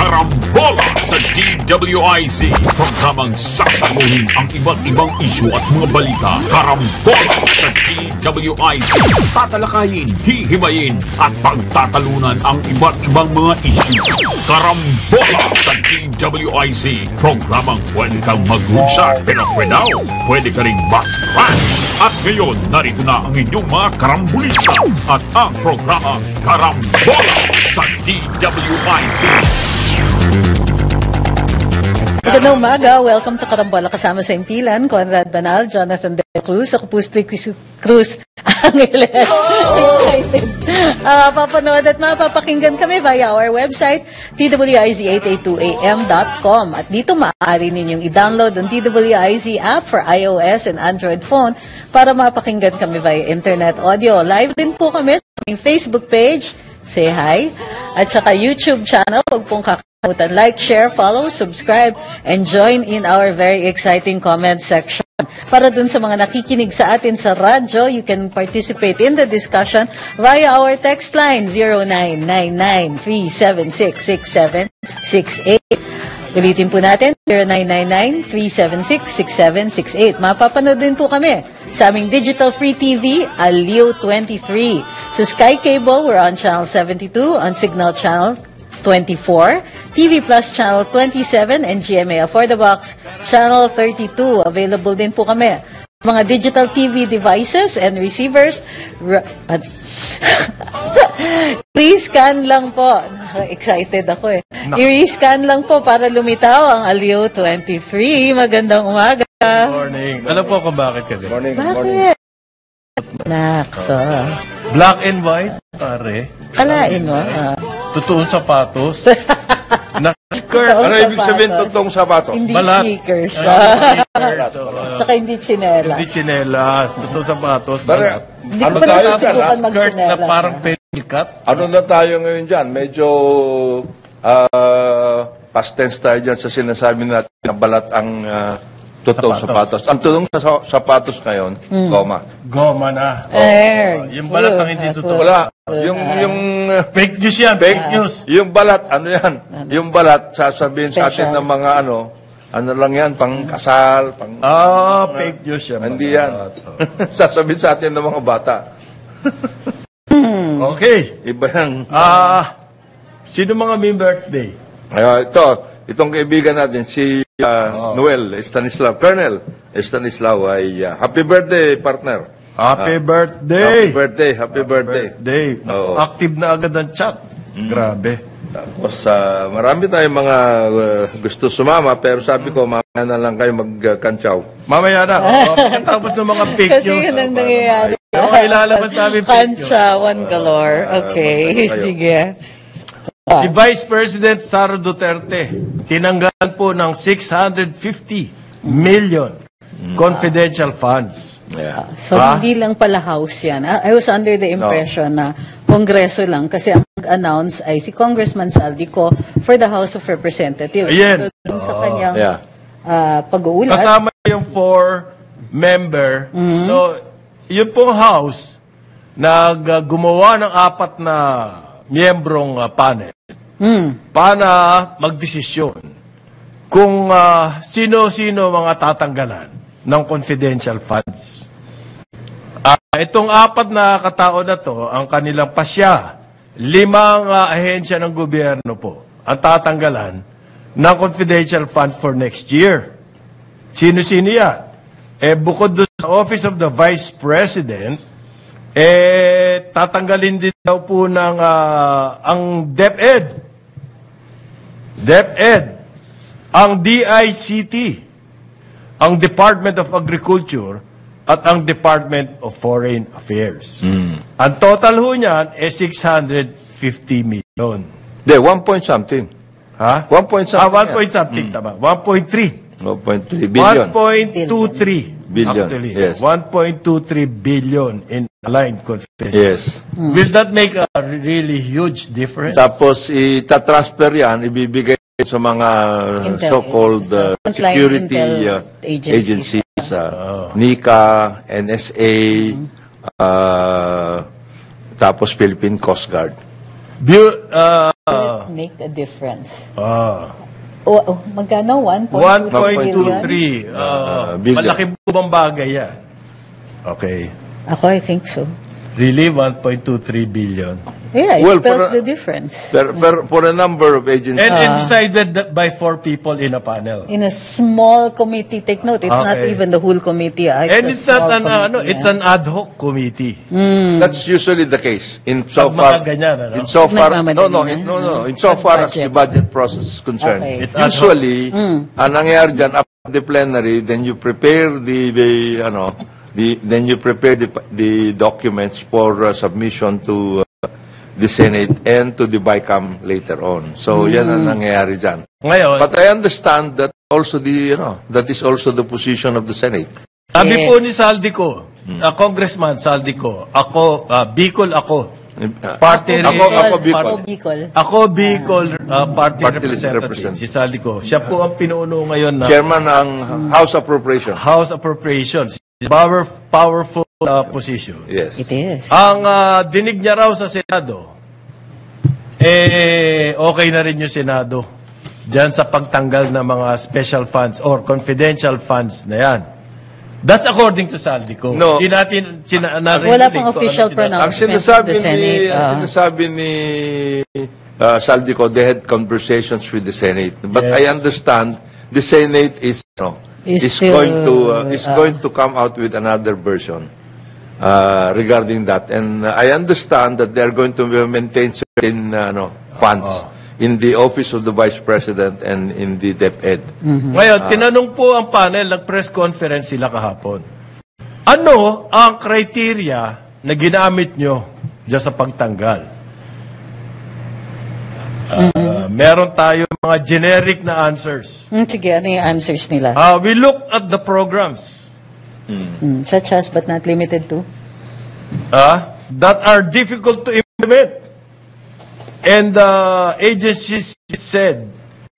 Karambola sa DWIZ. Programang sasaguhin ang iba't ibang isyu at mga balita. Karambola sa DWIZ. Tatalakayin, hihimayin at pagtatalunan ang iba't ibang mga isyu. Karambola sa DWIZ. Programang pwede kang mag-good pero for now, pwede ka rin mas-crash. At ngayon, narito na ang inyong mga karambulista at ang programa Karambola sa DWIZ. Magandang umaga. Welcome to Karambola. Kasama sa impilan, Conrad Banal, Jonathan De Cruz, ako po si Cruz Angeles. Excited. Papanood at mapapakinggan kami via our website, twiz882am.com. At dito maaari ninyong i-download ang TWIZ app for iOS and Android phone para mapakinggan kami via internet audio. Live din po kami sa aming Facebook page, say hi, at saka YouTube channel. Huwag pong kakalimutan, like, share, follow, subscribe, and join in our very exciting comment section. Para dun sa mga nakikinig sa atin sa radyo, you can participate in the discussion via our text line 0999-376-6768. Ulitin po natin, 0999-376-6768. Mapapanood din po kami sa aming digital free TV, Aliw 23. Sa Sky Cable, we're on Channel 72, on Signal Channel 24, TV Plus Channel 27, and GMA For the Box Channel 32. Available din po kami sa mga digital TV devices and receivers. Please scan lang po. Excited ako eh. I-scan lang po para lumitaw ang Aliw 23. Magandang umaga. Good morning. Alam po kung bakit ka din. Morning. Bakit? Nakso. Black and white, pare. Kalain mo. Totoong sapatos. Naka-skirt. Ano ibig sabihin totoong sapatos? Hindi Balat. sneakers. Sneakers. Tsaka hindi tsinelas. Hindi chinelas. Totoong sapatos. Pero, Balat. Hindi ano ko pa tayo nasusubukan dyan? Skirt na magtsinelas. parang penilkat. Ano na tayo ngayon dyan? Medyo past tense tayo dyan sa sinasabi natin na balat ang totoong sapatos. Ang totoong sapatos ngayon, goma. Goma na. Yung balat ang hindi totoo. Wala. Yung Fake news yan. Fake news. yung balat, ano yan? Yung balat, sasabihin sa atin ng mga ano lang yan, pang kasal, pang... Fake news yan. Hindi yan. Sasabihin sa atin ng mga bata. Okay. Iba yan. Sino mga may birthday? Itong kaibigan natin, si Noel Stanislaw, Colonel Stanislaw, ay happy birthday, partner. Happy birthday. Happy birthday, happy birthday. Oo. Active na agad ang chat. Grabe. Tapos, marami tayong mga gusto sumama, pero sabi ko, mamaya na lang kayo magkantsaw. Mamaya na. Pagkatapos ng mga fake Kasi news. yun ang nangyayari. Ilalabas namin fake news. Kantsawan galore. Okay, sige. Si Vice President Sara Duterte, tinanggalan po ng 650 million confidential funds. Yeah. So, hindi lang pala House yan. I was under the impression na Kongreso lang kasi ang nag-announce ay si Congressman Saldico for the House of Representatives. Ayan. So, sa kanyang Yeah. pag-uulat. Kasama yung 4-member. So, yun pong House na gumawa ng 4 na miyembrong panel para magdesisyon kung sino-sino mga tatanggalan ng confidential funds. Itong 4 na katao na to, ang kanilang pasya, 5 ahensya ng gobyerno po ang tatanggalan ng confidential funds for next year. Sino-sino yan? Bukod doon sa Office of the Vice President, tatanggalin din daw po ng ang DepEd, ang DICT, ang Department of Agriculture, at ang Department of Foreign Affairs. Ang total ho niyan 650 million. Hindi, 1 point something. Ha? 1 point something. 1 point something, tama. 1.3. 1.3 billion. 1.23 Billion, actually. yes. 1.23 billion in aligned confidential. Yes. Will that make a really huge difference? Tapos, itatransfer yan, ibibigay sa mga Intel so-called frontline security intel agencies, NICA, NSA, tapos Philippine Coast Guard. Make a difference. Magkano? 1.23. billion. Malaki po bang bagay yan? Okay. Ako, I think so. Really? 1.23 billion. Yeah, it Well, spells the difference. For a number of agencies. And decided that by 4 people in a panel. In a small committee, take note, it's not Okay. even the whole committee. And it's not it's an ad hoc committee. That's usually the case. In Pag mga ganyan, ano? in so far, Nagmamadali na? in so far as Budget. the budget process is concerned. Okay. It's ad hoc. Usually, ang nangyayari dyan, after the plenary, then you prepare then you prepare the documents for submission to the Senate and to the BICAM later on. So, yan ang nangyayari dyan. Ngayon, But I understand that also that is also the position of the Senate. sabi po Yes. ni Saldico, Congressman Saldico, ako, Bicol ako. Party Bicol. Ako Bicol party Party list representative, si Saldico. Siya po ang pinuno ngayon na Chairman ng House Appropriation. House Appropriations. Powerful position. Yes. It is. Ang dinig niya raw sa Senado, okay na rin yung Senado dyan sa pagtanggal ng mga special funds or confidential funds na yan. That's according to Saldico. No. Hindi natin Wala pang official Ang pronouncement sinasabi of the Senate. ni Saldico, they had conversations with the Senate. But Yes. I understand the Senate is Still, going to come out with another version regarding that. And I understand that they are going to maintain certain funds in the office of the Vice President and in the DepEd. Ngayon, tinanong po ang panel, nag-press conference sila kahapon. Ano ang criteria na ginamit nyo dyan sa pagtanggal? Meron tayo mga generic na answers. Sige, ano yung answers nila? We look at the programs Such as, but not limited to? that are difficult to implement. And the agencies said,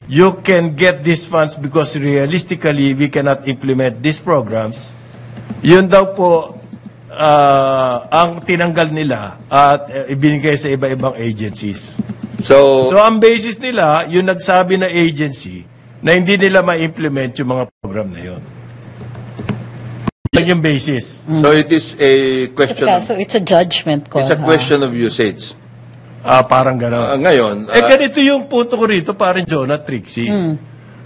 you can get these funds because realistically, we cannot implement these programs. Yun daw po ang tinanggal nila at ibinigay sa iba-ibang agencies. So ang basis nila, yung nagsabi na agency na hindi nila ma-implement yung mga program na yun. Yan yung basis. So it is a question. So it's a judgment call. It's a question of usage. Parang gano'n. Ngayon, ganito yung punto ko rito, parang Jonah Trixie.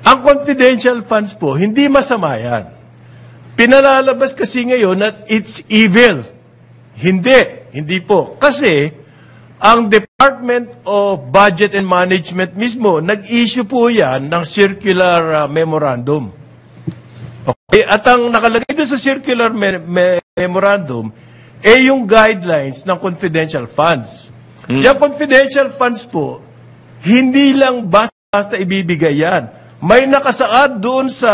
Ang confidential funds po, hindi masama yan. Pinalalabas kasi ngayon na it's evil. Hindi po. Kasi, ang Department of Budget and Management mismo, nag-issue po yan ng circular memorandum. Okay? At ang nakalagay doon sa circular memorandum, yung guidelines ng confidential funds. Yung confidential funds po, hindi lang basta ibibigay yan. May nakasaad doon sa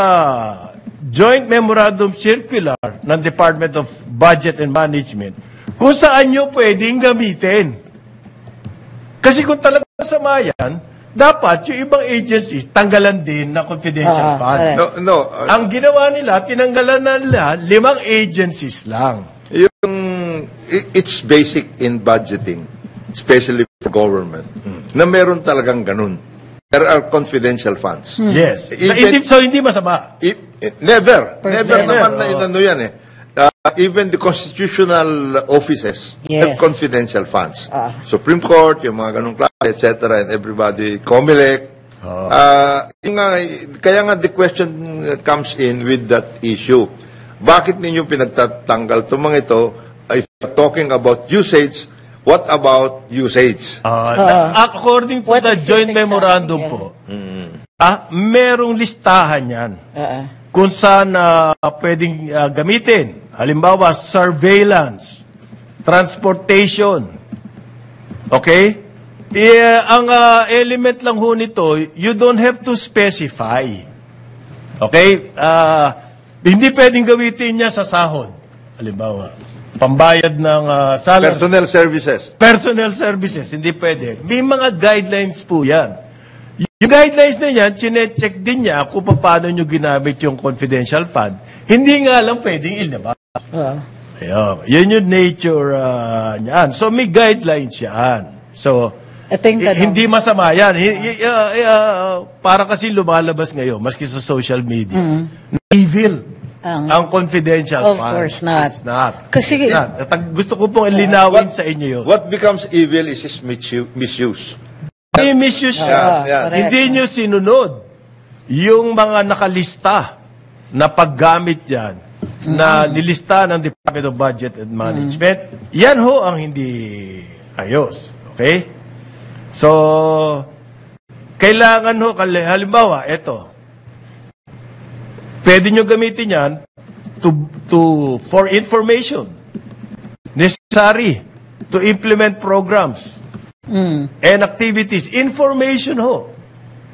Joint Memorandum Circular ng Department of Budget and Management kung saan nyo pwedeng gamitin. Kasi kung talagang masama yan, dapat yung ibang agencies tanggalan din ng confidential funds. Ang ginawa nila, tinanggalan na nila 5 agencies lang. It's basic in budgeting, especially for government, na meron talagang ganun. There are confidential funds. Yes. Even- So, hindi masama. Never Never. naman na inano yan eh. Even the constitutional offices have Yes. confidential funds. Supreme Court, yung mga ganung klase, etc. and everybody, COMELEC. Kaya nga the question comes in with that issue. Bakit ninyo pinagtatanggal itong mga ito? If you're talking about usage, what about usage? According to What the is it joint exactly? memorandum po, merong listahan yan kung saan pwedeng gamitin. Halimbawa, surveillance, transportation. Okay? Ang element lang ho nito, you don't have to specify. Okay? Hindi pwedeng gamitin niya sa sahod. Halimbawa, pambayad ng salary. Personnel services. Hindi pwede. May mga guidelines po yan. Yung guidelines na yan, chinecheck din niya kung paano nyo ginamit yung confidential fund. Hindi nga lang pwedeng ilabas. Ayun. Yun yung nature niyan. So, may guidelines yan. So, Ito yung tanong. Hindi masama yan. Para kasi lumalabas ngayon, maski sa social media, na evil ang confidential Of fund. course not. It's not. Kasi- It's not. At gusto ko pong linawin sa inyo yun. What becomes evil is misuse. May misuse siya. Yeah. Correct. Hindi nyo sinunod yung mga nakalista na paggamit yan na nilista ng Department of Budget and Management. Yan ho ang hindi ayos. Okay? So, kailangan ho, halimbawa, eto, pwede nyo gamitin yan for information necessary to implement programs and activities. Information ho.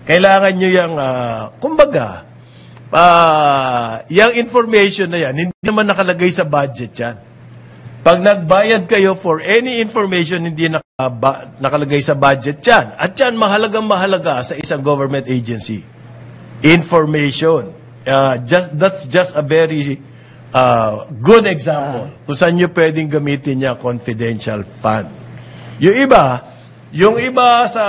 Kailangan nyo yung, kumbaga, yung information na yan, hindi naman nakalagay sa budget yan. Pag nagbayad kayo for any information, hindi nakalagay sa budget yan. At yan, mahalagang-mahalaga sa isang government agency. Information. That's just a very good example kung saan nyo pwedeng gamitin niya confidential fund. Yung iba sa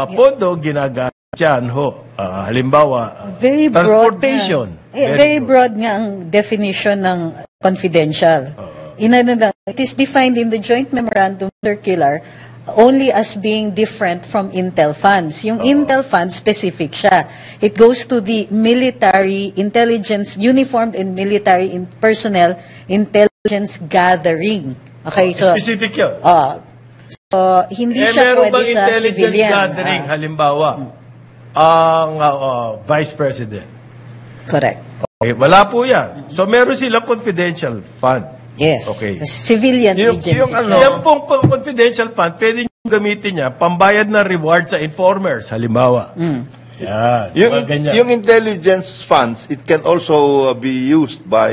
pondo, ginagamit yan ho. Halimbawa, Very broad transportation. nga. Very broad nga ang definition ng confidential. It is defined in the Joint Memorandum Circular only as being different from Intel funds. Yung Intel funds, specific siya. It goes to the military intelligence, uniformed and military personnel intelligence gathering. Okay, so Specific yun. so hindi siya meron pwede bang sa intelligence civilian. gathering, halimbawa, ang Vice President? Correct. Okay, wala po yan. So, meron silang confidential fund. Yes. Okay. Civilian agency. Yan pong confidential fund, pwede nyo gamitin niya, pambayad na reward sa informers, halimbawa. Yan. Ganyan. Yung intelligence funds, it can also be used by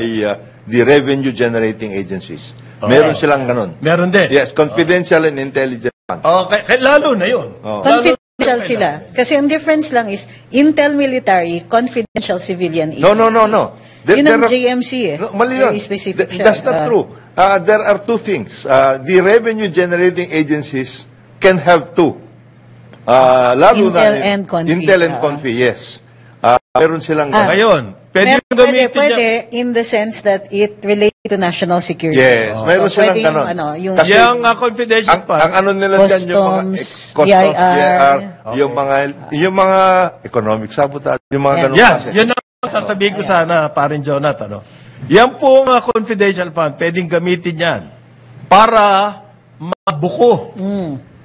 the revenue generating agencies. Meron silang ganun. Meron din. Yes, confidential and intelligence funds. Okay, lalo na yun. Confidential sila. Kasi ang difference lang is Intel military, confidential civilian agency. No. Yun ang JMC eh. No, mali yun. Very specific siya. That's not true. There are two things. The revenue generating agencies can have two. Lalo Intel na, and Confi. Intel and Confi, yes. Meron silang Ngayon, pwede nyo gamitin Pwede niya. in the sense that it relates to national security. Yes, meron silang pwede ganon. Yung Kasi Yung confidential ang fund, ano nila dyan, yung mga Customs, customs, BIR. yung mga economic sabotage, yung mga ganun yan, kasi. yun ang sasabihin ko sana, parin Jonathan. Yan po ang confidential fund, pwedeng gamitin yan para mabuko.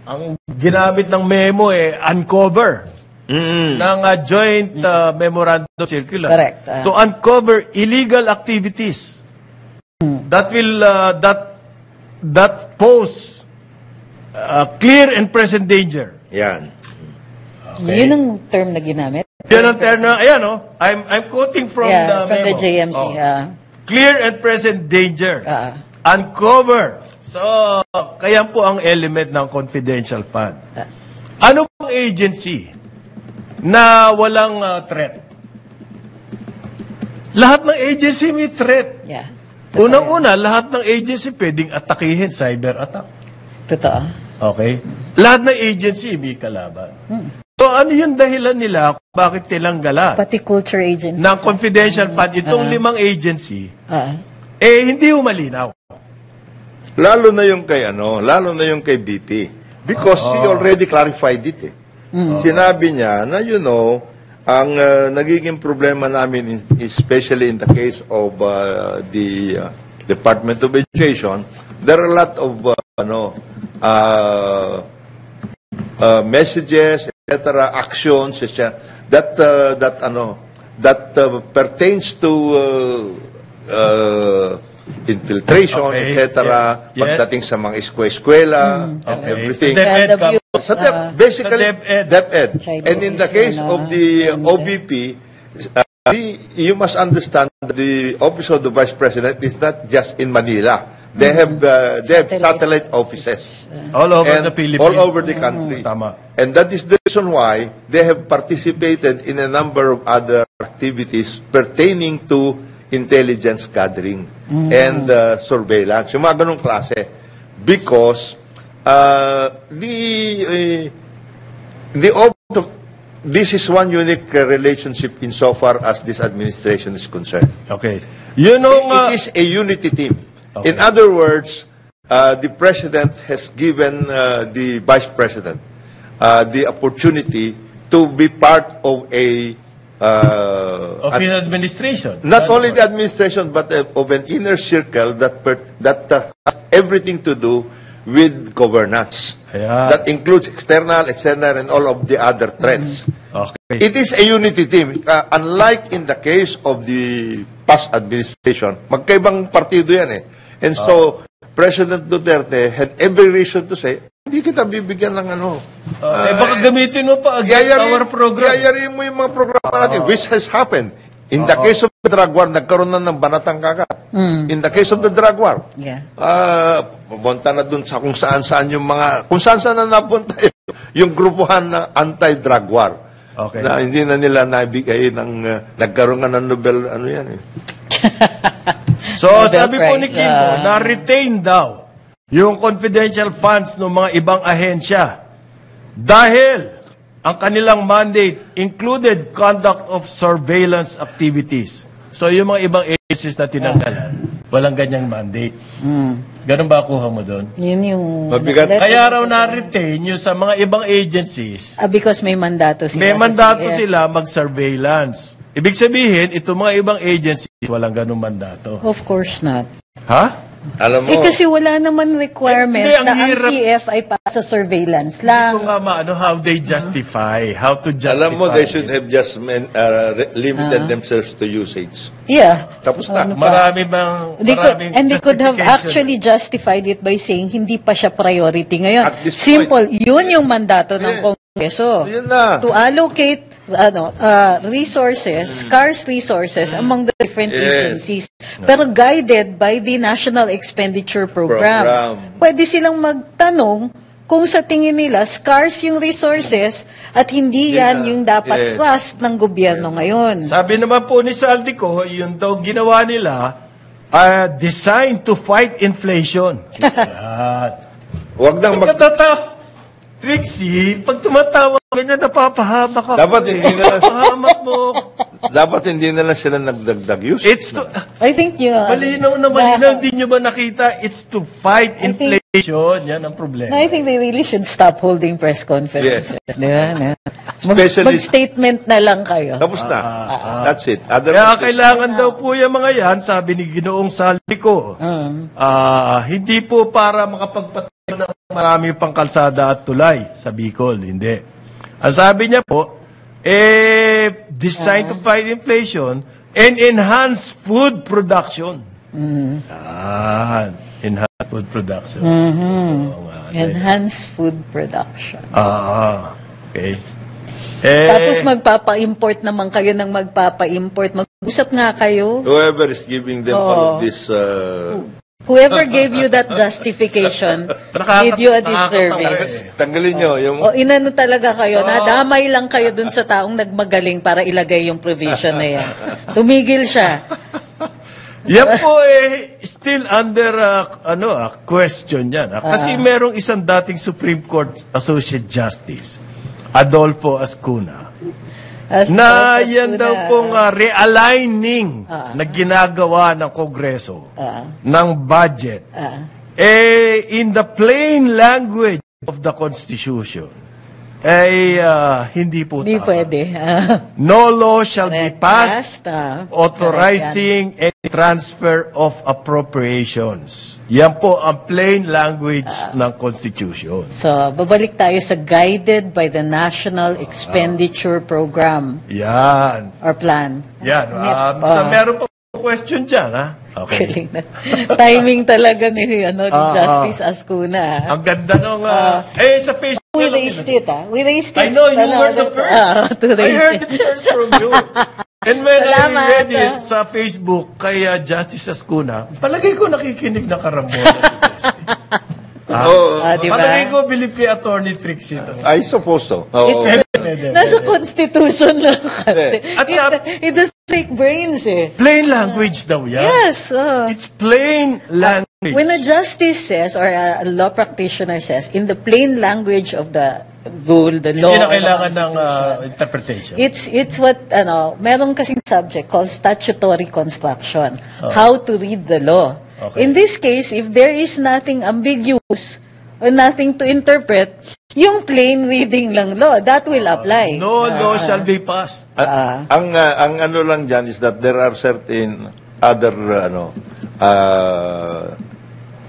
Ang ginamit ng memo uncover ng joint memorandum circular. Correct. To uncover illegal activities that will that pose clear and present danger. Yan. Yun ang term na ginamit. Yan ang term na, ayan I'm quoting from the From the memo. JMC. Clear and present danger. Uncover. So, kaya po ang element ng confidential fund. Ano bang agency na walang threat? Lahat ng agency may threat. Yeah. Unang-una, lahat ng agency pwedeng atakihin, cyber attack. Totoo. Okay? Lahat ng agency may kalaban. So, ano yung dahilan nila kung bakit tinanggalan Pati culture agency. ng confidential fund itong limang agency, hindi umalinaw. Lalo na yung kay BP. Because he already clarified it eh. Sinabi niya na, ang nagiging problema namin, especially in the case of the Department of Education, there are a lot of messages, etc., actions, etc., that pertains to infiltration, Okay. etc., Yes. pagdating sa mga eskwela, and everything. Sa DepEd ka po. Basically, Sa DepEd. DepEd. Child And in the case protection, of the OBP, you must understand that the Office of the Vice President is not just in Manila. They have satellite offices All over and the Philippines. all over the country. Tama. And that is the reason why they have participated in a number of other activities pertaining to intelligence gathering and surveillance. Yung mga ganong klase. Because This is one unique relationship insofar as this administration is concerned. Okay. You know, It is a unity team. Okay. In other words, the President has given the Vice President the opportunity to be part of a of his administration. not only the administration but of an inner circle that has everything to do with governance. Yeah. That includes external, and all of the other threats. Okay. It is a unity team. Unlike in the case of the past administration, magkaibang partido yan eh. And so, President Duterte had every reason to say, hindi kita bibigyan ng ano. Baka gamitin mo pa against our program. Yayariin mo yung mga programa natin, which has happened. In the case of the drug war, nagkaroon na ng banatang kagat. In the case of the drug war, pumunta na dun sa kung saan-saan yung mga, kung saan-saan na napunta yung grupuhan na anti-drug war. Okay. Na hindi na nila nabigay ng, nagkaroon nga ng Nobel, ano yan eh. So, Nobel sabi po ni Prize, Kimbo, na-retain daw yung confidential funds ng mga ibang ahensya dahil ang kanilang mandate included conduct of surveillance activities. So, yung mga ibang agencies na tinanggalan, walang ganyang mandate. Ganun ba kuha mo doon? Yun yung... Mabigat. Kaya raw na-retain yung sa mga ibang agencies. Because may mandato sila. May sa mandato CF. sila mag-surveillance. Ibig sabihin, itong mga ibang agencies, walang ganung mandato. Of course not. Ha? Alam mo, Kasi wala naman requirement Hindi, ang na ang hirap. CF ay para surveillance Hindi lang. ko nga maano how they justify, how to justify. alam mo, they should it. have just limited themselves to usage. Yeah. Tapos na. Ano pa? Marami bang They could have justification. actually justified it by saying hindi pa siya priority ngayon. At this Simple. Yun yung mandato ng Kongreso. Yun na. To allocate resources, scarce resources among the different Yes. agencies. Pero guided by the National Expenditure Program. Pwede silang magtanong kung sa tingin nila scarce yung resources at hindi yan yung dapat Yes. trust ng gobyerno ngayon. Sabi naman po ni Saldico, yun daw ginawa nila, designed to fight inflation. Yan. Huwag nang Trixie, pag tumatawa ganyan, napapahama ka. Dapat hindi na lang, Pahamak mo. dapat hindi na lang sila nagdagdag usage. It's to, I think yun. malinaw na malinaw, hindi nyo ba nakita? It's to fight inflation. Yan ang problema. I think they really should stop holding press conferences. Di ba? Especially- Mag-statement na lang kayo. Tapos na. That's it. Kaya Otherwise, kailangan daw po yung mga yan, sabi ni Ginoong Saldico, hindi po para makapagpatayo ng marami pang kalsada at tulay sa Bicol. Hindi. Ang sabi niya po, designed to fight inflation and enhance food production. Enhance food production. Oo nga. Enhance food production. Okay. Tapos magpapa-import naman kayo ng magpapa-import. Mag-usap nga kayo. whoever is giving them all of this, Whoever gave you that justification did you a disservice. tanggalin nyo yung... O inano talaga kayo, nadamay lang kayo dun sa taong nagmagaling para ilagay yung provision na yan. Tumigil siya. Yan po still under question yan. Kasi merong isang dating Supreme Court Associate Justice, Adolfo Ascuna, na yan daw pong realigning na ginagawa ng Kongreso ng budget in the plain language of the Constitution hindi po Hindi tama. pwede. No law shall be passed Basta. authorizing any transfer of appropriations. Yan po ang plain language ng Constitution. So, babalik tayo sa guided by the National Expenditure Program Yan. or plan. Yan. So, meron pa question dyan, ha? Okay. Galing na. Timing talaga ni Justice Ascuna. Ang ganda nung... sa Facebook... We raised it, We raised it. I know, you were the first. To I raise heard it. it first from you. And when Salamat, I read it sa Facebook kay Justice Ascuna, palagay ko nakikinig ng karambola si Justice. Diba? Palagay ko bilib kay Attorney Trixie ito. I suppose so. Oo. Nasa Constitution lang kasi. At It doesn't take brains, Plain language daw yan. Yes. It's plain language. When a justice says or a law practitioner says, in the plain language of the rule, the law. Hindi na or the kailangan ng Constitution. interpretation. It's what, meron kasing subject called statutory construction. How to read the law. Okay. In this case, if there is nothing ambiguous or nothing to interpret, yung plain reading lang law, that will apply. No law shall be passed. Ang ano lang dyan is that there are certain other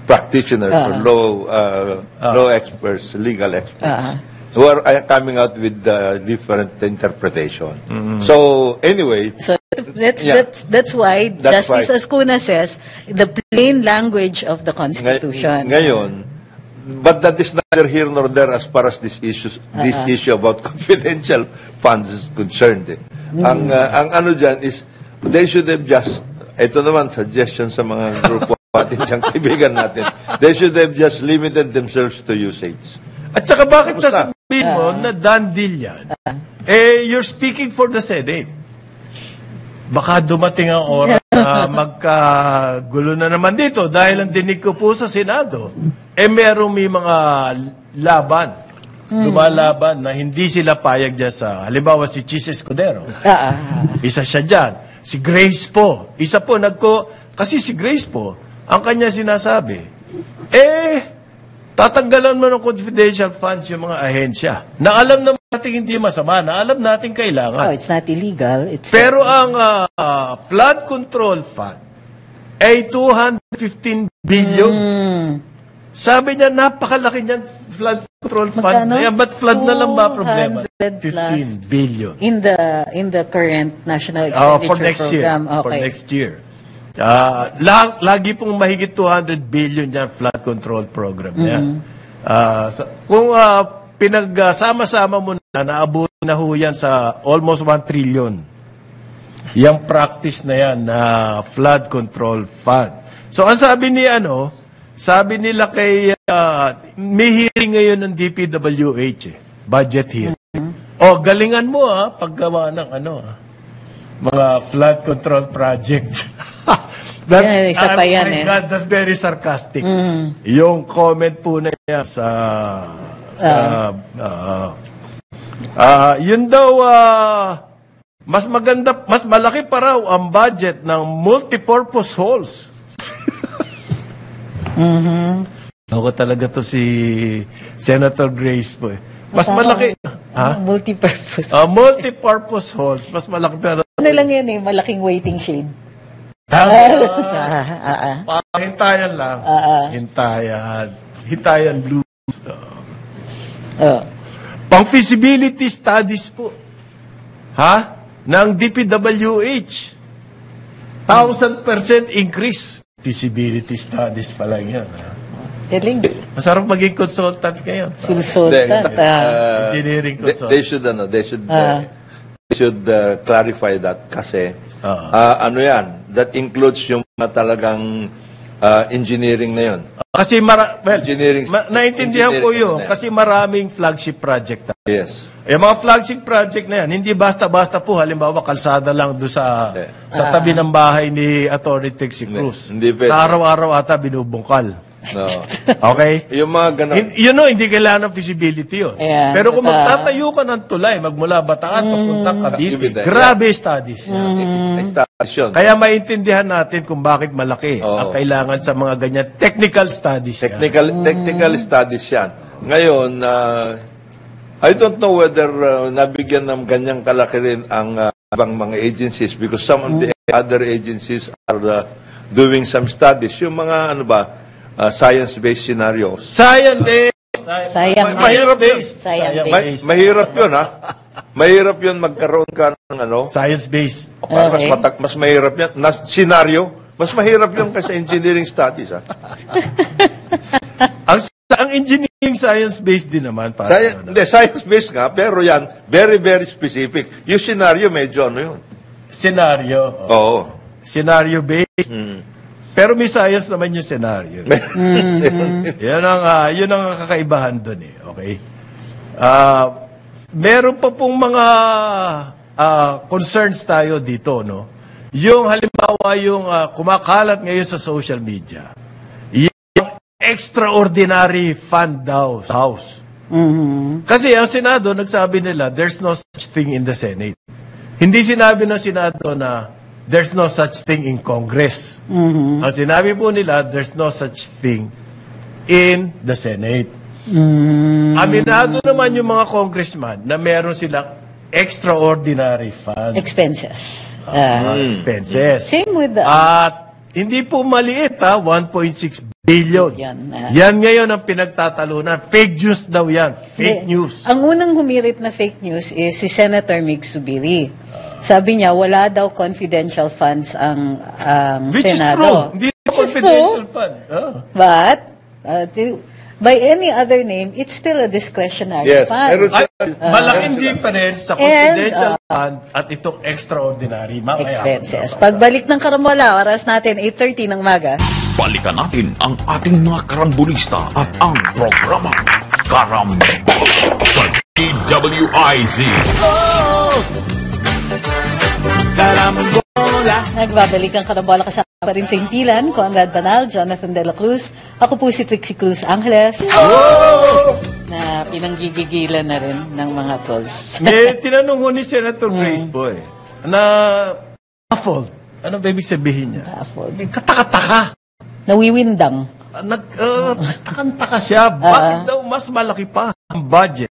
practitioners or law experts, legal experts, who are coming out with different interpretation. So anyway, So Yeah. that's why That's Justice why. Ascuna says the plain language of the Constitution. Ngayon, but that is neither here nor there as far as this issue about confidential funds is concerned. Ang ano dyan is, they should have just, ito naman, suggestion sa mga grupo natin, diyang kaibigan natin, they should have just limited themselves to usage. At saka bakit Basta. sasabihin mo na done deal yan? You're speaking for the Senate. Baka dumating ang oras na magkagulo na naman dito dahil ang dinig ko po sa Senado, may mga laban, lumalaban na hindi sila payag dyan sa, halimbawa si Chis Escudero. Isa siya dyan. Si Grace po. Isa po, kasi si Grace po, ang kanya sinasabi, tatanggalan mo ng confidential funds yung mga ahensya. Na alam naman natin hindi masama, na alam natin kailangan. It's not illegal. Pero ang flood control fund ay 215 billion. Sabi niya, napakalaki niyan flood control fund. Magkano? Ba't flood na lang ba problema? 200 plus. 15 billion. In the current national expenditure For next year. program. For next year. Lagi pong mahigit 200 billion yan flood control program niya. Kung pinagsama-sama mo na, naabot na ho yan sa almost 1 trillion. Yung practice na yan na flood control fund. So, ang sabi nila kay, may hearing ngayon ng DPWH, budget hearing. Galingan mo paggawa ng mga flood control projects. Isa pa yan, God, that's very sarcastic. Yung comment po na niya yun daw, mas maganda, mas malaki pa raw ang budget ng multipurpose halls. Ako talaga to si Senator Grace po. Mas malaki. Multi-purpose. Multipurpose halls, mas malaki pero Lang yan malaking waiting shade. Hintayan lang. Hintayan blues. Pang feasibility studies po. Ng DPWH. 1,000% increase. Feasibility studies pa lang yan. Galing. Masarap maging consultant ngayon. Consultant. Engineering consultant. They should clarify that kasi yan, that includes yung talagang engineering na yun. Kasi naintindihan ko yun kasi maraming flagship project. Yes. Yung mga flagship project na yan, hindi basta-basta po, halimbawa, kalsada lang doon sa tabi ng bahay ni Atty. Trixie Cruz. Hindi pwede. Na araw-araw ata binubungkal. No. Okay? Yung mga ganun. Hindi kailangan ng feasibility yun. Yeah, pero kung magtatayo ka ng tulay, magmula Bataan, papuntang Cavite, grabe studies. Kaya maintindihan natin kung bakit malaki ang kailangan sa mga ganyan. Technical studies yan. Technical studies yan. Ngayon, I don't know whether nabigyan ng ganyang kalaki rin ang ibang mga agencies because some of the other agencies are doing some studies. Yung mga science-based scenarios. Science-based. Mahirap yun, Mahirap yun magkaroon ka ng Science-based. Mas mahirap yan. Scenario, mas mahirap yun kasi engineering studies, Ang engineering science-based din naman. Science-based nga, pero yan, very, very specific. Yung scenario, medyo yun. Scenario. Oo. Scenario-based. Pero may science naman yung scenario. Yun ang kakaibahan doon okay? Meron pa pong mga concerns tayo dito, no? Yung halimbawa yung kumakalat ngayon sa social media. Yung extraordinary fund daw sa House. Kasi ang Senado, nagsabi nila, there's no such thing in the Senate. Hindi sinabi ng Senado na there's no such thing in Congress. Ang sinabi po nila, there's no such thing in the Senate. Aminado naman yung mga congressman na meron silang extraordinary fund. Expenses. Expenses. Same with the... At hindi po maliit 1.6 billion. Yan ngayon ang pinagtatalunan. Fake news daw yan. Fake news. Ang unang humirit na fake news is si Senator Mig Zubiri. Sabi niya, wala daw confidential funds ang Which Senado. is true. Hindi Which is confidential true. fund. But, by any other name, it's still a discretionary Yes, fund. meron Ay, malaking difference sa confidential fund at itong extraordinary. Mamaya. Expenses. Pagbalik ng Karambola, oras natin, 8:30 ng maga. Balikan natin ang ating mga karambulista at ang programa Karambola sa DWIZ. Nagbabalik ang Karambola, kasama pa rin sa Impilan, Conrad Banal, Jonathan De La Cruz. Ako po si Trixie Cruz Angeles. Na pinanggigigilan na rin ng mga tolls. May tinanong ho ni Senator Grace po na baffled. Ano ba ibig sabihin niya? Baffled. Kataka-taka. Nawiwindang. Takantaka siya. Bakit daw mas malaki pa ang budget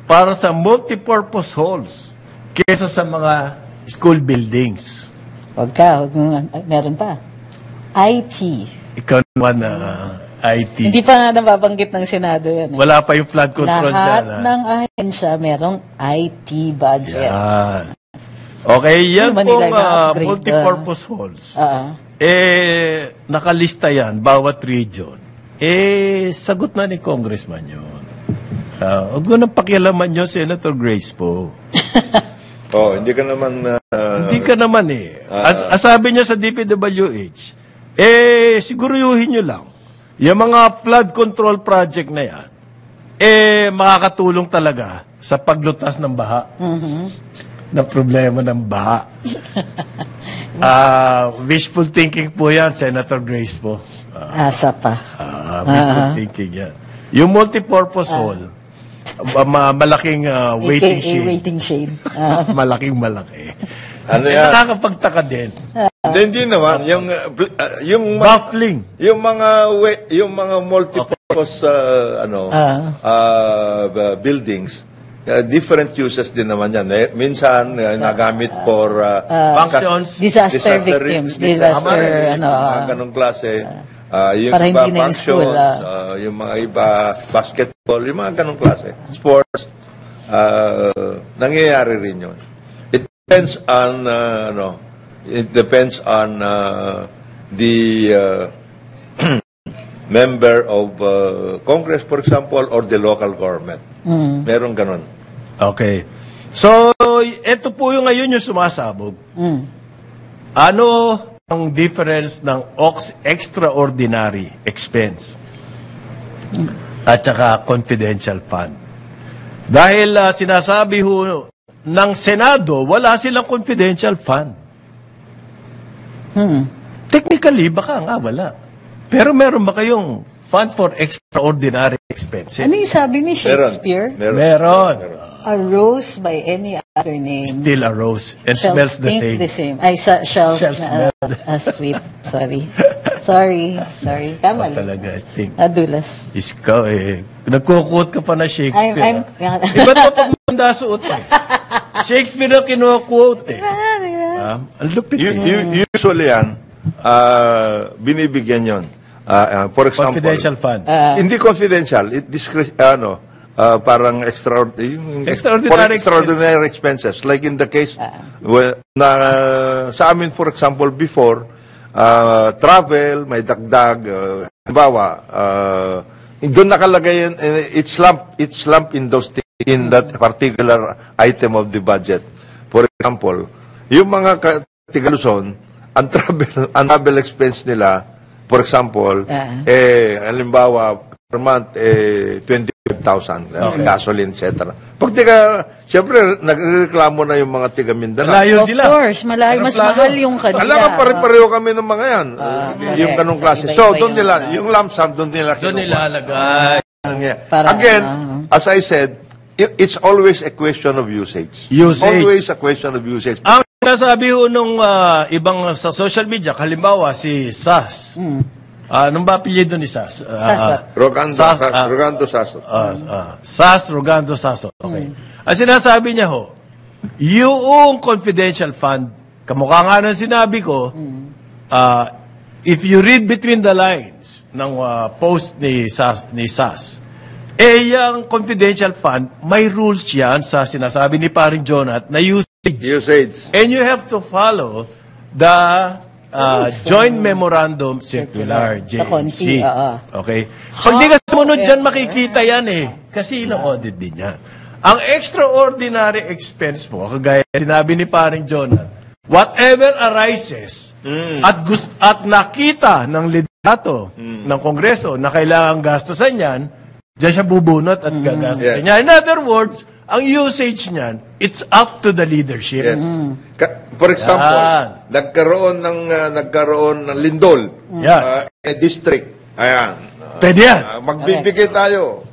para sa multipurpose halls kaysa sa mga school buildings? Huwag ka. Meron pa. IT. Ikaw naman na IT. Hindi pa nga nababanggit ng Senado yan. Wala pa yung flood control Lahat dyan. ng ahensya merong IT budget. Yan. Okay, yan Ano ba nila pong ina-upgrade? multipurpose halls. Ah. Nakalista yan, bawat region. Sagot na ni Congressman yun. Huwag mo nang pakialaman yun, Senator Grace po. Hindi ka naman... Hindi ka naman sabi niya sa DPWH, siguruhin nyo lang, yung mga flood control project na yan, makakatulong talaga sa paglutas ng baha. Na problema ng baha. Wishful thinking po yan, Senator Grace po. Asa pa. Wishful thinking yan. Yung multipurpose hall, malaking waiting AKA shade. waiting shade. Malaking malaki. Ano yan? Nakakapagtaka din. Hindi naman. Yung Baffling. yung mga multipurpose buildings, different uses din naman yan. Minsan, nagamit for Functions. Disaster victims. Mga ganong klase. Yung Para iba, hindi na yung functions, school, yung mga iba, basketball, yung mga ganong klase. Sports, nangyayari rin yun. It depends on the member of Congress, for example, or the local government. Meron ganon. Okay. So, ito po yung ngayon yung sumasabog. Ano ang difference ng extraordinary expense at saka confidential fund? Dahil sinasabi ho ng Senado, wala silang confidential fund. Technically, baka nga wala. Pero meron ba kayong fund for extraordinary expenses? Ano yung sabi ni Shakespeare? Meron. A rose by any other name. Still a rose and Shall smells the stink same. the same. Ay, shall smell. Sweet. Sorry. Kamali. Talaga, stink. Adulas. Ikaw nagko-quote ka pa na Shakespeare. I'm Iba't pa pag manda suot Shakespeare na kinuha-quote Ang lupit Usually yan, binibigyan yon. For example, confidential fund. hindi confidential, parang extraordinary expenses. Like in the case, sa amin, for example, before, travel, may dagdag, halimbawa, doon nakalagay yun, it's lumped in those things, in that particular item of the budget. For example, yung mga Tigaluson, ang travel expense nila, for example, halimbawa, per month, 25,000, gasoline, etc. Pag siyempre, nagreklamo na yung mga tiga Mindanao. Malayo Of sila. course, mas mahal yung kanila. Alam ka, pare-pareho kami ng mga yan. Yung ganong klase. So, doon nila, yung lump sum, doon nila Doon nilalagay. Para, Again, As I said, it's always a question of usage. Usage. Always a question of usage. Ang nasabi ho nung ibang sa social media, halimbawa si Sas. Anong ba apelyido ni Sas? Sas. Rogando Sasso. Sas Rogando Sasso. Okay. Ang sinasabi niya ho, yung confidential fund, kamukha nga ng sinabi ko, if you read between the lines ng post ni Sas, yung confidential fund, may rules yan sa sinasabi ni Paring Jonat na usage. And you have to follow the Joint Memorandum Circular, JMC. Okay? Pag di ka sumunod dyan, makikita yan kasi ino-audit din yan. Ang extraordinary expense po, kagaya sinabi ni Paring Jonat, whatever arises at nakita ng liderato ng Kongreso na kailangang gastusan yan, diyan siya bubunot at gagastusin niya. In other words, ang usage niyan, it's up to the leadership. Yes. For example, nagkaroon ng lindol, district. Ayan. Pwede yan. Magbibigay tayo.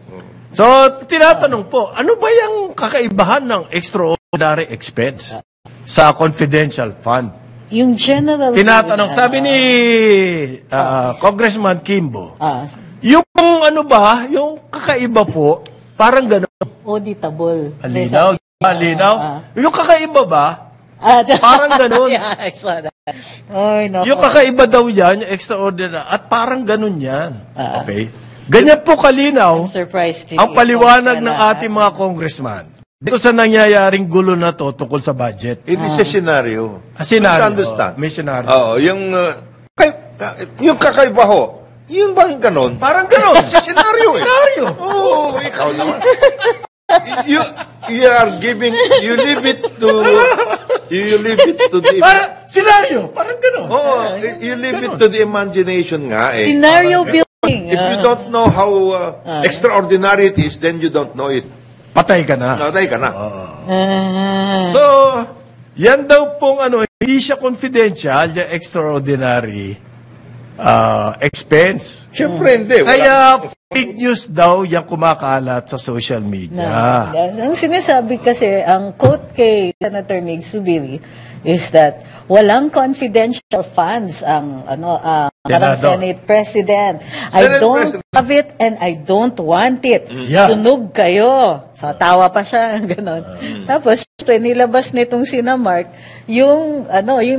So, tinatanong po, ano ba yung kakaibahan ng extraordinary expense sa confidential fund? Yung general... Tinatanong, sabi ni Congressman Kimbo, yung ano ba, yung kakaiba po, parang gano'n. Auditable. Linaw. Yung kakaiba ba, parang gano'n. I saw that. Oy, no. Yung kakaiba daw yan, yung extraordinary, at parang gano'n yan. Okay? Ganyan po kalinaw, I'm surprised to ang paliwanag ng ating mga congressman. Dito sa nangyayaring gulo na to tungkol sa budget. It is a scenario. Scenario. Understand? May scenario. Oo, yung kakaiba ho, yun ba yung ganon? Parang ganon. It's a scenario Scenario. Oo, ikaw naman. you are giving, you leave it to the... Scenario. Parang ganon. Oh, you leave it to the imagination nga Scenario building. If you don't know how extraordinary it is, then you don't know it. Patay ka na. Patay ka na. So, yan daw pong hindi siya confidential, yung extraordinary expense. Siyempre hindi. Kaya fake news daw yung kumakalat sa social media. Ang sinasabi kasi, ang quote kay Senator Mig Zubiri is that walang confidential funds ang parang Senate President. I don't have it and I don't want it. Sunog kayo. So, tawa pa siya. Ganon. Tapos, syempre, nilabas nitong Mark yung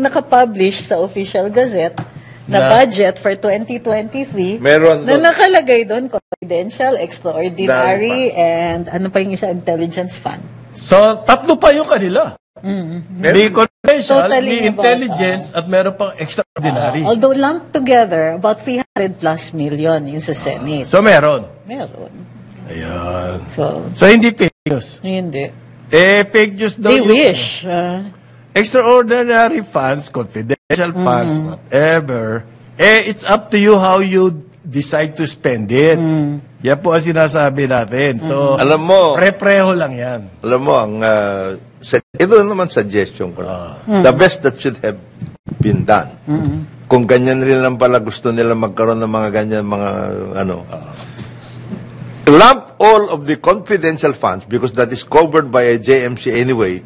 nakapublish sa Official Gazette na budget for 2023 meron na nakalagay doon, confidential, extraordinary, and ano pa yung isa, intelligence fund. So, tatlo pa yung kanila. May confidential, Totally may intelligence, at meron pang extraordinary. Although lumped together, about 300 plus million yung sa Senate. So, meron. Meron. Ayan. So, hindi fake news. hindi. Fake news daw They yung wish. extraordinary funds, confidential funds, whatever, it's up to you how you decide to spend it. Yan po ang sinasabi natin. So, alam mo, pre-preho lang yan. Alam mo, ito naman suggestion ko lang. The best that should have been done. Kung ganyan rin lang pala gusto nila magkaroon ng mga ganyan, lump all of the confidential funds, because that is covered by a JMC anyway,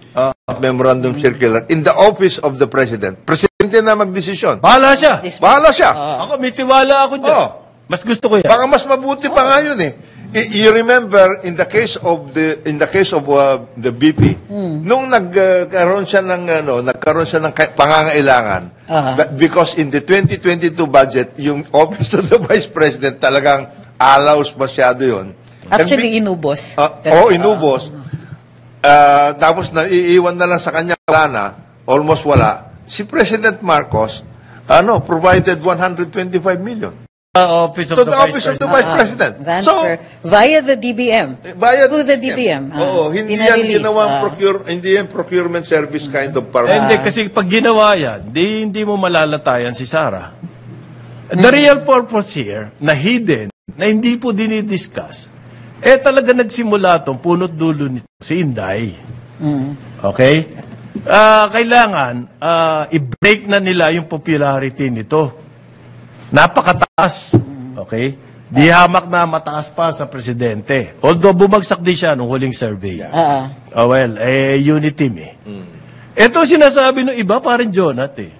memorandum circular, in the office of the President. Presidente na magdesisyon. Bahala siya. Bahala siya. Ako, may tiwala ako dyan. Mas gusto ko yan. Baka mas mabuti pa nga yun You remember in the case of the the BP, nung nagkaroon siya ng pangangailangan, because in the 2022 budget, yung office of the Vice President talagang allows masyado yun. Actually, inubos. Inubos. Tapos iiwan na lang sa kanya, wala na, almost wala. Si President Marcos, provided 125 million. Office of to the Office of the Vice President. Via the DBM. Through the DBM. Hindi yan ginawang procurement service kind of Hindi, kasi pag ginawa yan, hindi mo malalatayan si Sara. The real purpose here, na hidden, na hindi po dinidiscuss, talaga nagsimula itong punot dulo nito, si Inday. Okay? Kailangan, i-break na nila yung popularity nito. Napakataas. Okay? Di hamak na mataas pa sa presidente. Although bumagsak din siya nung huling survey. Unit team eh. Ito sinasabi ng iba, parang Jonat eh.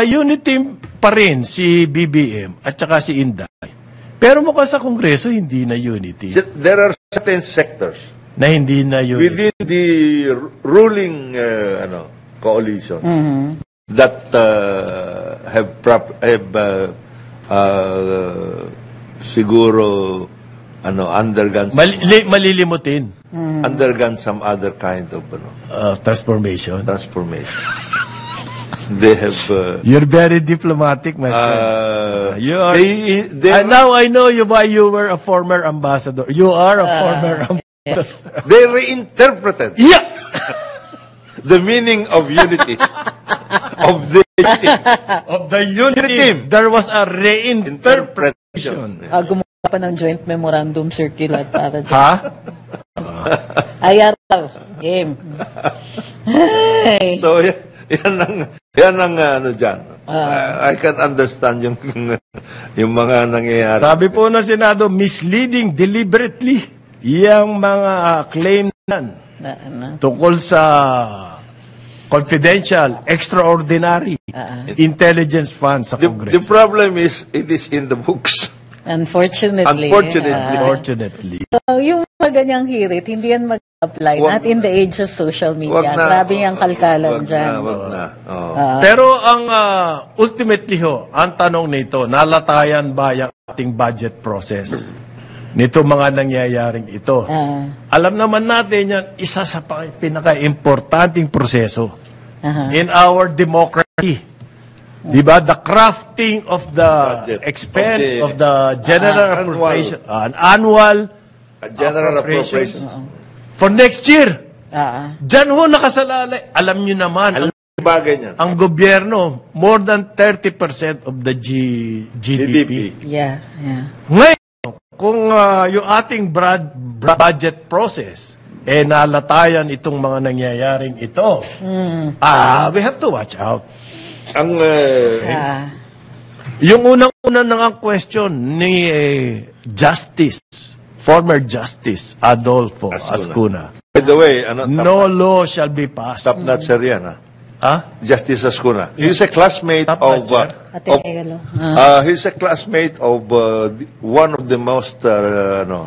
Unit team pa rin si BBM at saka si Inday. Pero mukhang sa Kongreso, hindi na unity. There are certain sectors Na hindi na unity. within the ruling coalition that have siguro undergone Malilimutin. undergone some other kind of Transformation. transformation. They have You're very diplomatic, my friend. You are. they Now I know why you were a former ambassador. You are a former ambassador. they reinterpreted Yeah! the meaning of unity of the Of the unity, Team. there was a reinterpretation. Gumawa pa ng joint memorandum circular para dyan. Ha? Ayaraw. Game. Ay. So yan ang dyan. I can understand yung mga nangyayari. Sabi po ng Senado, misleading deliberately yung mga claim tungkol sa confidential, extraordinary intelligence funds sa The Congress. problem is, it is in the books. Unfortunately. Unfortunately. So, yung mga ganyang hirit, hindi yan mag-apply. Not in the age of social media. Wag na. Grabe yung kalkalan Wag dyan. Wag na. Oh. Pero ang ultimately ang tanong nito, nalatayan ba yung ating budget process? Nito mga nangyayaring ito. Alam naman natin yan, isa sa pinaka-importanting proseso in our democracy. Diba? The crafting of the Budget. expense of the general appropriation. An annual General appropriation. for next year. Ah. Diyan ho nakasalalay. Alam nyo naman, Bagay niyan. ang gobyerno, more than 30% of the GDP. Yeah, yeah. Ngayon, kung yung ating budget process, nalatayan itong mga nangyayaring ito, we have to watch out. Ang Yung unang-una na ang question ni former Justice Adolfo Ascuna. by the way, No law shall be passed. top-notcher yan, Justice Ascuna. He's a classmate of Ateneo. he's a classmate of one of the most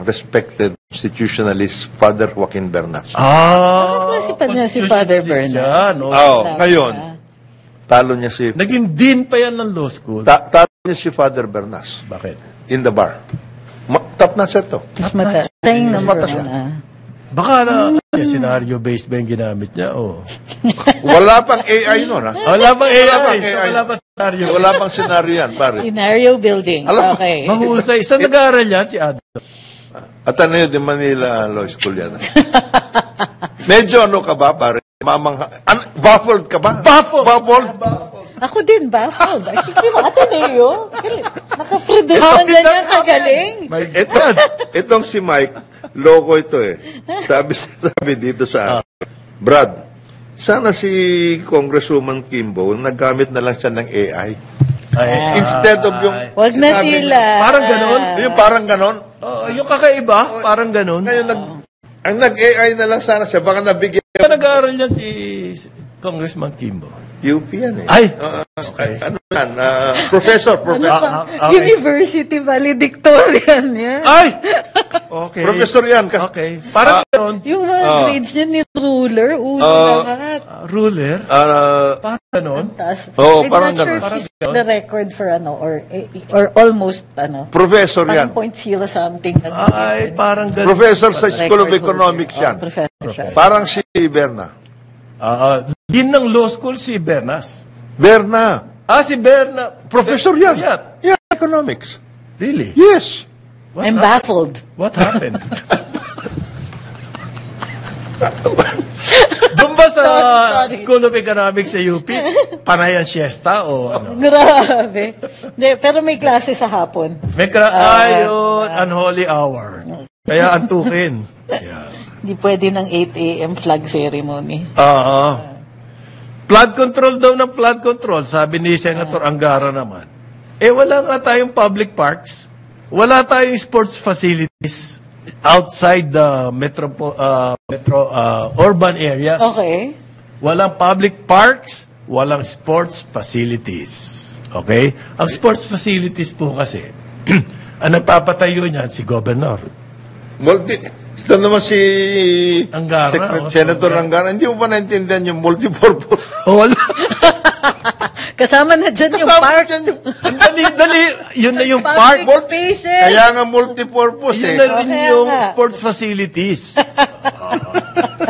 respected constitutionalists, Father Joaquin Bernas. Klase pa niya si Father Bernas? Yan, Ngayon, talo niya si Naging dean pa yan ng law school. talo niya si Father Bernas Bakit? in the bar. Top-notcher to. Mas mata. Siya yung number mata siya. one. Baka na scenario-based ba yung ginamit niya? Wala pang AI noon, Wala pang AI. Wala pang So, AI. wala pang scenario. Wala pang scenario yan, pare. Scenario building. Alam mo, Okay. Mahusay. Saan nag-aaral yan si Adam? Ateneo de Manila Law School yan. Medyo ka ba, pare? Baffled ka ba? Baffled? Ako din, baffled. I think yung Ateneo. Nakaproduce ng ganyan kagaling. Itong si Mike, loko ito eh. Sabi dito sa Brad, sana si Congresswoman Kimbo, naggamit na lang siya ng AI. Instead of yung... Wag na sila. Parang ganon. Yung parang ganon. Yung kakaiba, parang ganon. Ngayon, ang nag-AI na lang sana siya, baka nabigyan Saan nag-aaral niya si Congressman Kimbo? UP yan eh. Ay! Ano yan? Professor. University valedictorian yan. Ay! Okay. Professor yan. Okay. Parang ganon. Yung mga grades niya ni Ruler, ulo lahat. Ruler? Parang ganon. Taas. Oo, I'm parang not sure ganun. if he's the record for or almost Professor yan. 1.0 something. Ay, parang ganon. Professor sa School of Economics yan. Professor. Parang si Berna. Din ng law school si Bernas. Berna. Si Berna. Professor yan. Yeah. Yeah, economics. Really? Yes. I'm baffled. What happened? Doon ba sa School of Economics sa UP, panayan siesta o ano? Grabe. Pero may klase sa hapon. May ayun, unholy hour. Kaya antukin. Yeah. Hindi pwede ng 8 a.m. flag ceremony. Flood control daw ng flood control, sabi ni Senator Angara naman. Wala nga tayong public parks. wala tayong sports facilities outside the urban areas. Okay. Walang public parks, walang sports facilities. Okay? Ang sports facilities po kasi, ang nagpapatayo niyan, si Governor. Ito naman si Angara. Senator Angara. Hindi mo ba naintindihan yung multipurpose? Wala. Kasama na dyan yung park. Ang dali-dali. Yun na yung park. Public spaces. Kaya nga multipurpose Yun na rin Okay, yung nga. sports facilities.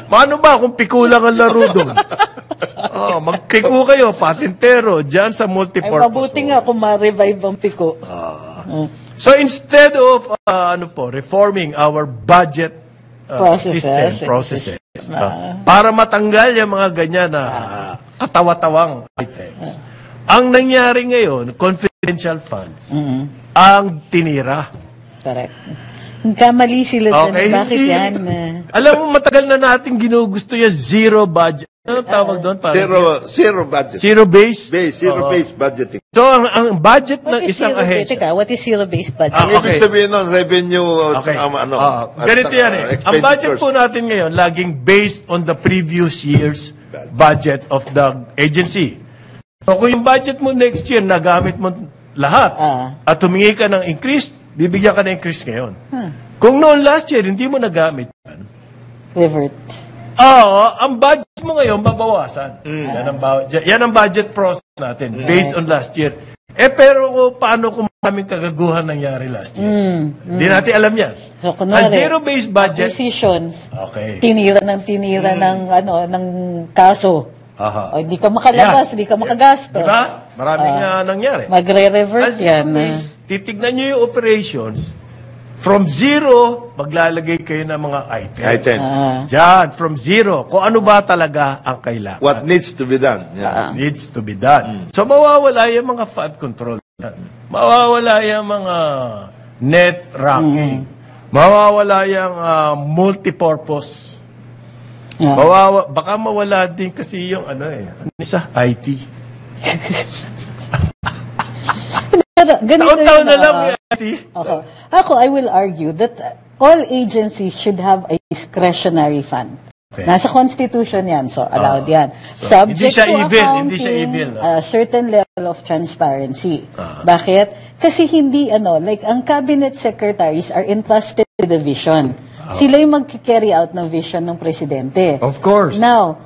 Paano ba kung piko lang ang laro doon? Magpiko kayo, patintero, dyan sa Ay, multipurpose. mabuti nga kung ma-revive ang piko. So instead of reforming our budget processes, para matanggal yung mga ganyan na katawa-tawang items, ang nangyari ngayon, confidential funds, ang tinira. Correct. Kamali sila dyan. Bakit hindi- yan? Alam mo, matagal na natin ginugusto yung zero budget. Ano tawag doon? Para Zero budget. zero base? Zero-based budgeting. So, ang budget What ng is isang zero-based? ahensya. Teka, what is zero-based budget? Ang ibig sabihin nun, revenue, Okay. at Ganito yan eh. Ang budget expenditures. po natin ngayon, laging based on the previous year's budget of the agency. So, kung yung budget mo next year, nagamit mo lahat, at humingi ka ng increase, bibigyan ka ng increase ngayon. Kung noon last year, hindi mo nagamit yan, Revert. ang budget mo ngayon, babawasan. Yan ang budget process natin, based on last year. Pero paano kung maraming kagaguhan nangyari last year? Hindi natin alam yan. So, kunwari, Ang zero-based budget, acquisitions, okay. tinira ng kaso. Aha. O, hindi ka makalabas, hindi ka makagastos. Diba? Maraming nangyari. Magre-revert As yan. always, titignan nyo yung operations, from zero, maglalagay kayo ng mga items. Diyan, from zero. Kung ano ba talaga ang kailangan. What needs to be done. Yeah. Needs to be done. So, mawawala yung mga fund control. Mawawala yung mga net ranking. Mawawala yung multipurpose. Baka mawala din kasi yung isa, IT. Pero, ganito Taon-taon yun, na lang yung IT. Ako, I will argue that all agencies should have a discretionary fund. Okay. Nasa Constitution yan, so allowed yan. Hindi siya to evil, accounting, hindi siya evil. a certain level of transparency. Bakit? Kasi hindi, like, ang cabinet secretaries are entrusted with the vision. Sila yung mag-carry out ng vision ng presidente. Of course. Now,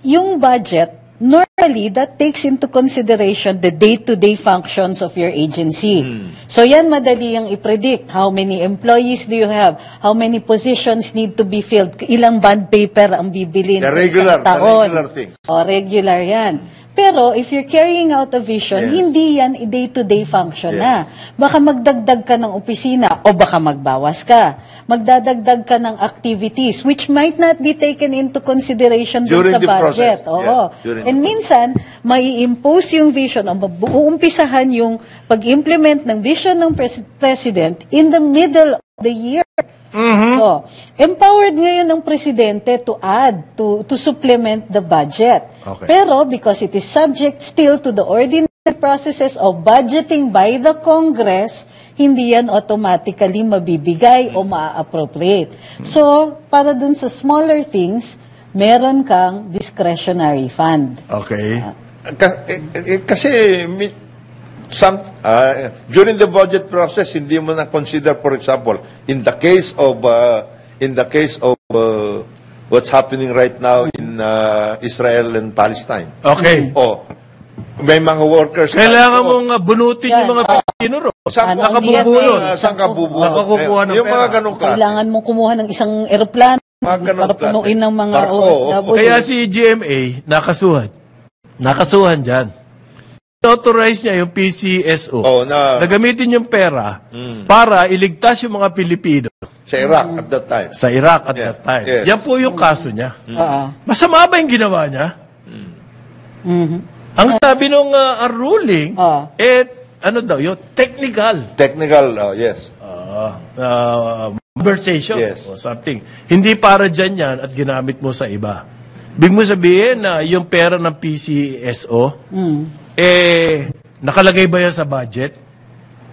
yung budget, normally, that takes into consideration the day-to-day functions of your agency. So, yan madali yung i-predict. How many employees do you have? How many positions need to be filled? Ilang bond paper ang bibilin The sa regular- isang taon? the regular things. O, regular yan. Pero, if you're carrying out a vision, hindi yan day-to-day function na. Baka magdagdag ka ng opisina o baka magbawas ka. Magdadagdag ka ng activities which might not be taken into consideration dun During sa the budget. process. Oo. During And the minsan, mai-impose yung vision o uumpisahan yung pag-implement ng vision ng president in the middle of the year. So, empowered ngayon ng presidente to add, to supplement the budget. Okay. Pero because it is subject still to the ordinary processes of budgeting by the Congress, hindi yan automatically mabibigay o ma-appropriate. So, para dun sa smaller things, meron kang discretionary fund. Okay. Kasi during the budget process, hindi mo na consider, for example, in the case of what's happening right now in Israel and Palestine. Okay. May mga workers. Kailangan mong bunutin yung mga Pilipino ro. Saan Ano, ka bubulot? DFA? Saan ka bubulot? Saan ka kukuha ng Yung mga pera? ganong klase. Kailangan mong kumuha ng isang eroplano Mga ganong para klase. punuin ng mga Barko, OFW. Kaya si GMA, nakasuhan dyan. Authorize niya yung PCSO na gamitin yung pera para iligtas yung mga Pilipino sa Iraq at that time. Sa Iraq at that time. Yes. Yan po yung kaso niya. Oo. Masama ba yung ginawa niya? Ang sabi nung ruling, ano daw yun? Technical. Technical, yes. Conversation Yes. or something. Hindi para dyan yan at ginamit mo sa iba. Big mo sabihin na yung pera ng PCSO, nakalagay ba yan sa budget?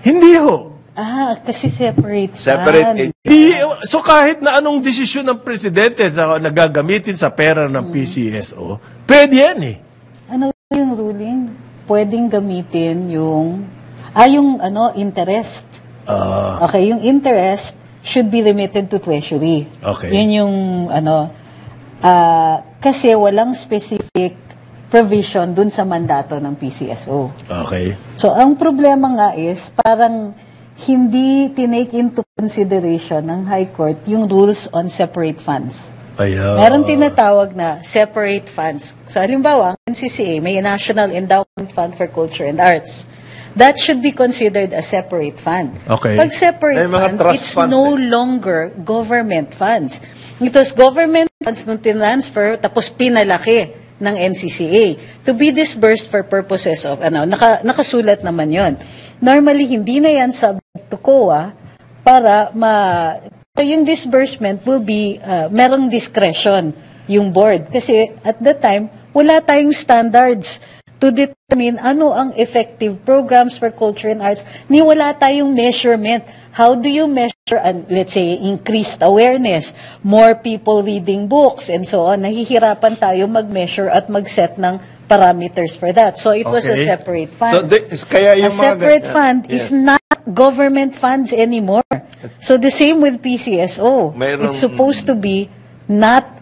Hindi ho. Kasi separate Separate fund. So kahit na anong desisyon ng presidente sa nagagamitin sa pera ng PCSO, pwede yan eh. Ano yung ruling? Pwedeng gamitin yung interest. Okay, yung interest should be remitted to Treasury. Okay. Yun yung kasi walang specific provision dun sa mandato ng PCSO. Okay. So, ang problema nga is, parang hindi tinake into consideration ng High Court yung rules on separate funds. Ayan. Meron tinatawag na separate funds. So, halimbawa, ang NCCA, may National Endowment Fund for Culture and Arts. That should be considered a separate fund. Okay. Pag separate May mga fund, trust it's funds no longer government funds. It was government funds nung tinransfer, tapos pinalaki ng NCCA to be disbursed for purposes of, nakasulat naman yon. Normally, hindi na yan subject to COA para yung disbursement will be, merong discretion yung board. Kasi at that time, wala tayong standards to determine ano ang effective programs for culture and arts. Ni wala tayong measurement. How do you measure, let's say, increased awareness, more people reading books, and so on? Nahihirapan tayo mag-measure at mag-set ng parameters for that. So it was a Okay. separate fund. So, kaya A yung separate fund is not government funds anymore. So the same with PCSO. Mayroong- It's supposed to be not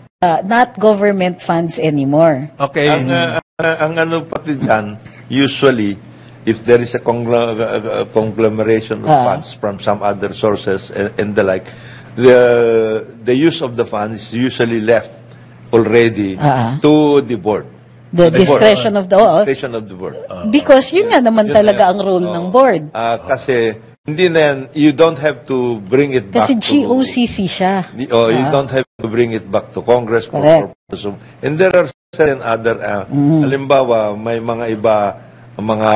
government funds anymore. Okay. Ang ano pati dyan, usually, if there is a conglomeration of funds from some other sources and the like, the use of the funds is usually left already to the board. The discretion of the Discretion of the board. because yun nga naman talaga ang role ng board. Kasi hindi na yan, you don't have to bring it back Kasi to... GOCC siya. You don't have to bring it back to Congress for Correct. purpose of... And there are certain other... halimbawa, may mga iba, mga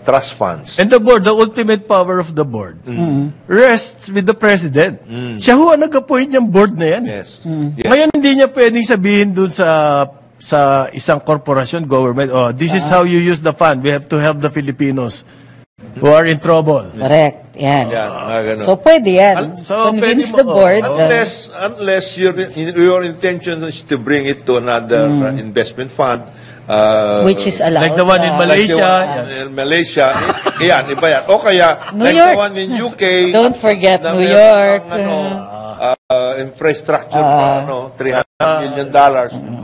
trust funds. And the board, the ultimate power of the board, rests with the president. Siya ho ang nag-appoint niyang board na yan. Yes. Yeah. Ngayon, hindi niya pwedeng sabihin dun sa isang korporasyon, government, this is how you use the fund. We have to help the Filipinos who are in trouble. Correct. Yan. Yan, mga ganun. So pwede yan. So, Convince pwede the mo- board. Unless your intention is to bring it to another investment fund, which is allowed. Like the one in like the Malaysia. one in Malaysia, yan, iba yan. O kaya, New like York. the one in UK. Don't forget na New meron York. ng, infrastructure $300 million.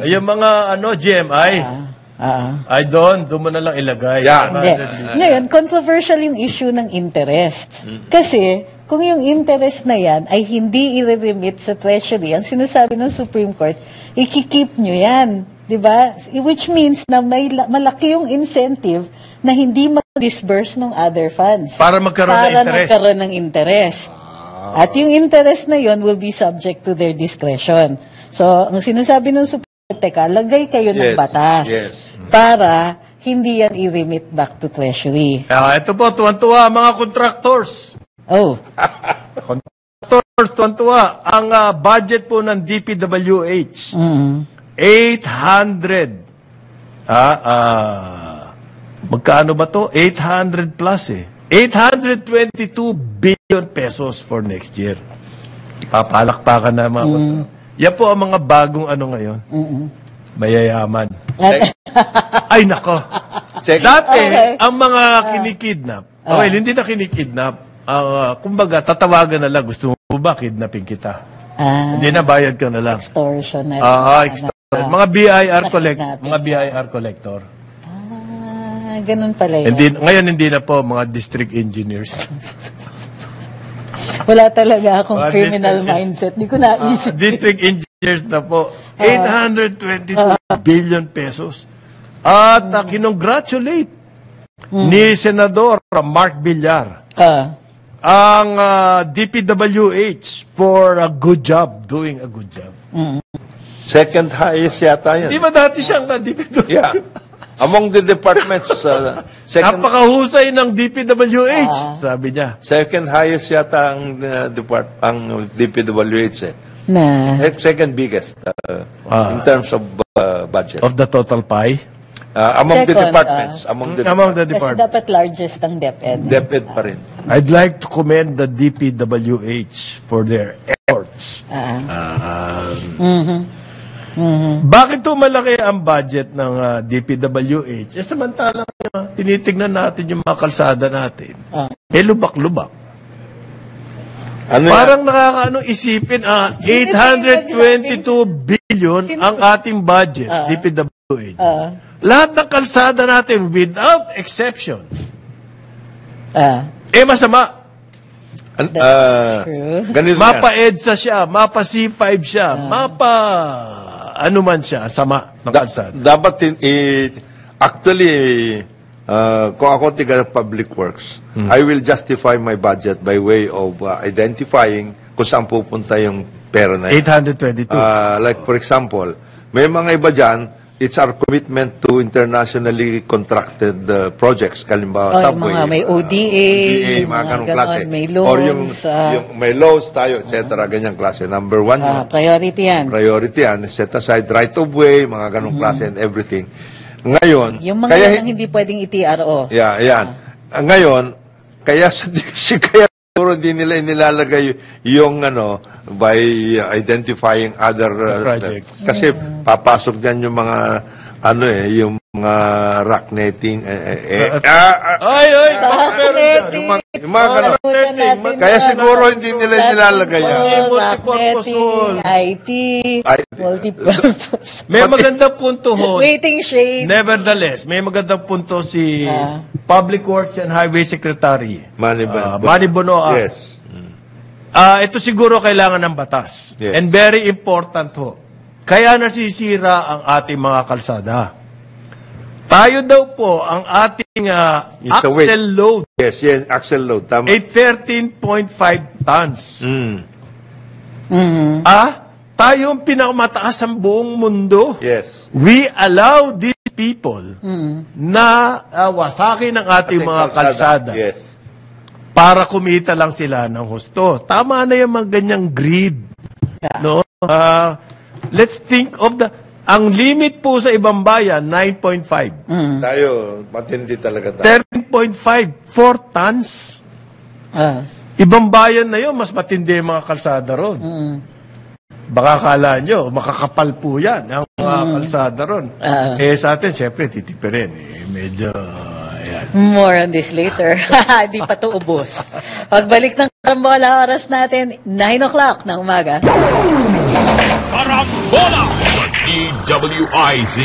Yung mga GMI, ay doon mo na lang ilagay. Yan. Hindi. Ngayon, controversial yung issue ng interest. Kasi, kung yung interest na yan ay hindi i-remit sa Treasury, ang sinasabi ng Supreme Court, ikikip nyo yan. Diba? Which means na malaki yung incentive na hindi mag-disburse ng other funds. Para magkaroon ng interest. magkaroon ng interest. At yung interest na yon will be subject to their discretion. So, ang sinasabi ng Supreme Court, teka, lagay kayo ng Yes. batas. Yes. Para hindi yan i-remit back to Treasury. Ito po, tuwan-tuwa mga contractors. Oh, Contractors, tuwan-tuwa. Ang budget po ng DPWH, 800. Magkano ba to? 800 plus eh. 822 billion pesos for next year. Papalakpakan na mga contractors. Yan po ang mga bagong ngayon. Mayayaman. Ay, nako. Dati, Okay. ang mga kinikidnap, hindi na kinikidnap. Kumbaga, tatawagan na lang, gusto mo ba kidnapin kita? Hindi na, bayad ka na lang. extortion. Extortion. Mga BIR Kidnapping. mga BIR collector. Ganun pala yun. Ngayon hindi na po mga district engineers. Wala talaga akong Mga criminal district- mindset. Di ko naisip. District engineers na po. 822 billion pesos. At kinongratulate ni Senador Mark Villar ang DPWH for a good job, doing a good job. Second highest yata yun. Di ba dati siyang DPWH? Yeah. Among the departments, Napakahusay ng DPWH, sabi niya. second highest yata ang DPWH eh. Na. Second biggest in terms of budget. Of the total pie? Among the Second, departments. Among the Among the Kasi department. dapat largest ang DepEd. DepEd pa rin. I'd like to commend the DPWH for their efforts. Bakit to malaki ang budget ng DPWH? Samantalang tinitignan natin yung mga kalsada natin. Lubak-lubak. Ano Parang nakakaano isipin, 822 billion ang ating budget, DPWH. Lahat ng kalsada natin, without exception, masama. Ganito Mapa EDSA siya, mapa C5 siya, mapa ano man siya, sama ng kalsada. Dapat actually, kung ako tiga Public Works, I will justify my budget by way of identifying kung saan pupunta yung pera na yun. 822. Like for example, may mga iba dyan, it's our commitment to internationally contracted projects. Kalimbawa, subway. Mga may ODA, mga ganong klase. May loans. Or yung may loans tayo, etc. Ganyang klase. Number one yun. Priority yan. Priority yan. Set aside right of way, mga ganong klase and everything. Ngayon, Yung mga yan ang hindi pwedeng i-TRO. Yeah, yan. Ngayon, kaya siguro hindi nila inilalagay yung by identifying other projects. Kasi papasok diyan yung mga yung mga rock netting yung mga ganun. Kaya siguro hindi nila nilalagay yan. Netting, IT, multipurpose. May magandang punto ho. Waiting shade. Nevertheless, may magandang punto si Public Works and Highway Secretary Manny Bonoa. Yes. Ito siguro kailangan ng batas. Yes. And very important ho. Kaya nasisira ang ating mga kalsada. Tayo daw po, ang ating axle load Yes, axle load. Tama. ay 13.5 tons. Tayo ang pinakamataas ang buong mundo. Yes. We allow these people na wasakin ang ating mga kalsada. Yes. Para kumita lang sila ng husto. Tama na yung mga ganyang greed. No? Let's think of ang limit po sa ibang bayan, 9.5. Tayo, matindi talaga tayo. 13.5, 4 tons. Ibang bayan na yun, mas matindi yung mga kalsada ron. Baka kala nyo, makakapal po yan, ang mga kalsada ron. Sa atin, syempre, titipirin. Medyo, ayan. More on this later. Di pa to ubos. Pagbalik ng Karambola, oras natin, 9 o'clock ng umaga. Karambola sa DWIZ.